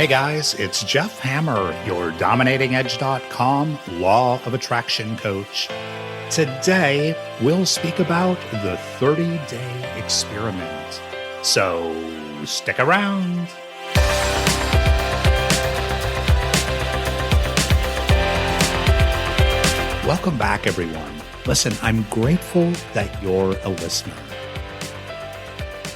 Hey guys, it's Jeff Hammer, your DominatingEdge.com Law of Attraction coach. Today, we'll speak about the 30-day experiment. So, stick around. Welcome back, everyone. Listen, I'm grateful that you're a listener.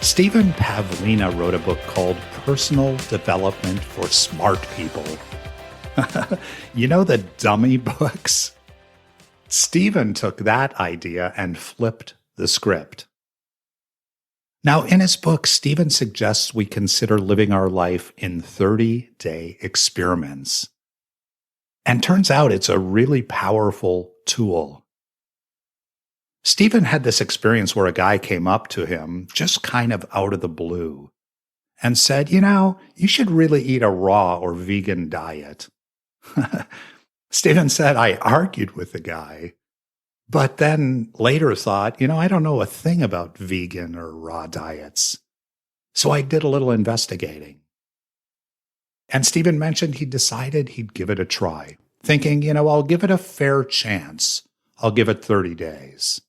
Stephen Pavlina wrote a book called Personal Development for Smart People. You know the dummy books? Stephen took that idea and flipped the script. Now, in his book, Stephen suggests we consider living our life in 30-day experiments. And turns out it's a really powerful tool. Stephen had this experience where a guy came up to him just kind of out of the blue and said, you should really eat a raw or vegan diet. Stephen said, I argued with the guy, but then later thought, I don't know a thing about vegan or raw diets. So I did a little investigating. And Stephen mentioned he decided he'd give it a try, thinking, I'll give it a fair chance. I'll give it 30 days.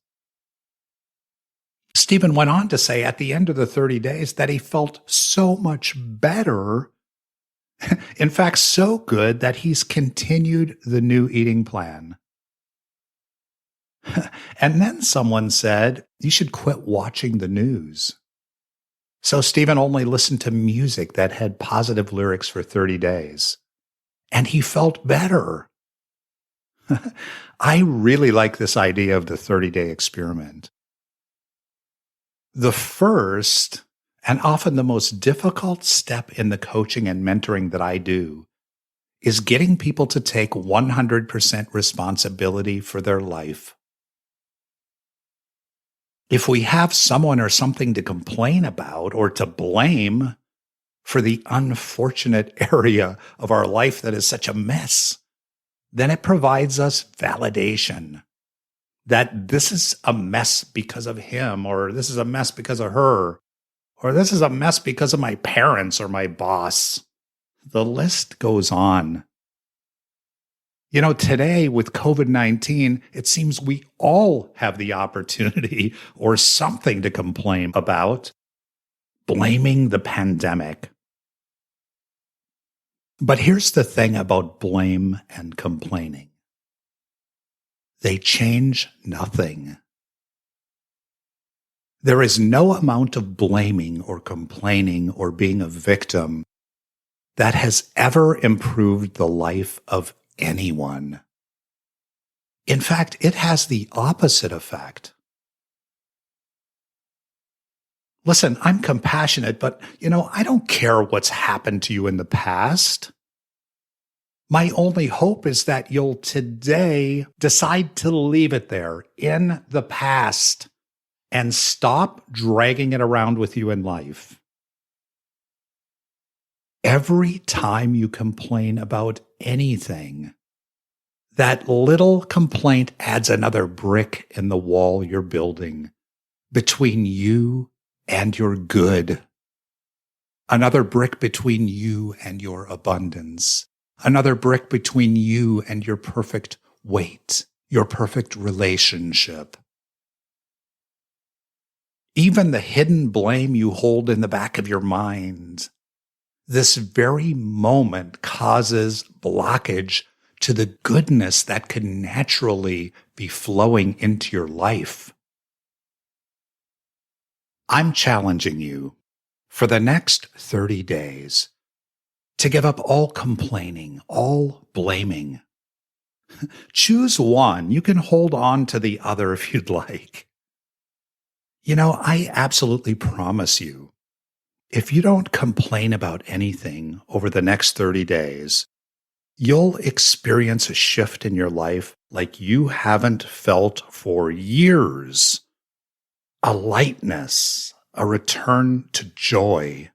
Stephen went on to say at the end of the 30 days that he felt so much better, in fact, so good that he's continued the new eating plan. And then someone said, you should quit watching the news. So Stephen only listened to music that had positive lyrics for 30 days. And he felt better. I really like this idea of the 30-day experiment. The first, and often the most difficult step in the coaching and mentoring that I do, is getting people to take 100% responsibility for their life. If we have someone or something to complain about or to blame for the unfortunate area of our life that is such a mess, then it provides us validation that this is a mess because of him, or this is a mess because of her, or this is a mess because of my parents or my boss. The list goes on. Today with COVID-19, it seems we all have the opportunity or something to complain about, blaming the pandemic. But here's the thing about blame and complaining. They change nothing. There is no amount of blaming or complaining or being a victim that has ever improved the life of anyone. In fact, it has the opposite effect. Listen, I'm compassionate, but, I don't care what's happened to you in the past. My only hope is that you'll today decide to leave it there in the past and stop dragging it around with you in life. Every time you complain about anything, that little complaint adds another brick in the wall you're building between you and your good. Another brick between you and your abundance. Another brick between you and your perfect weight, your perfect relationship. Even the hidden blame you hold in the back of your mind, this very moment causes blockage to the goodness that could naturally be flowing into your life. I'm challenging you for the next 30 days to give up all complaining, all blaming. Choose one. You can hold on to the other if you'd like. I absolutely promise you, if you don't complain about anything over the next 30 days, you'll experience a shift in your life like you haven't felt for years. A lightness, a return to joy.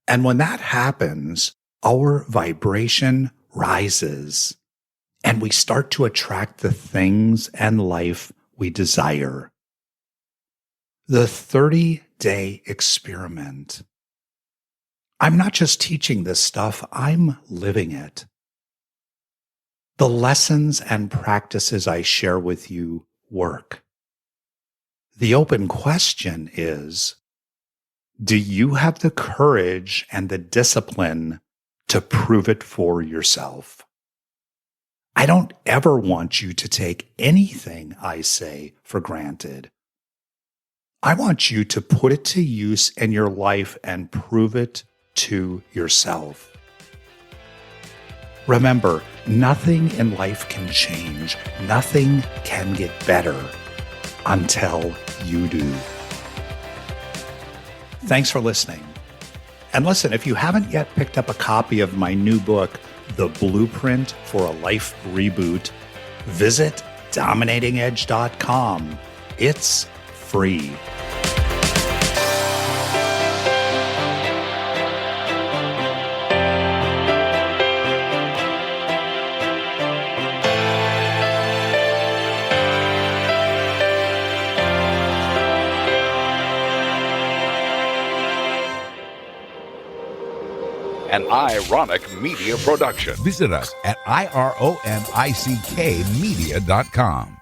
And when that happens, our vibration rises and we start to attract the things and life we desire. The 30-day experiment. I'm not just teaching this stuff, I'm living it. The lessons and practices I share with you work. The open question is, do you have the courage and the discipline to prove it for yourself? I don't ever want you to take anything I say for granted. I want you to put it to use in your life and prove it to yourself. Remember, nothing in life can change. Nothing can get better until you do. Thanks for listening. And listen, if you haven't yet picked up a copy of my new book, The Blueprint for a Life Reboot, visit dominatingedge.com. It's free. An Ironic Media Production. Visit us at IRONICKmedia.com.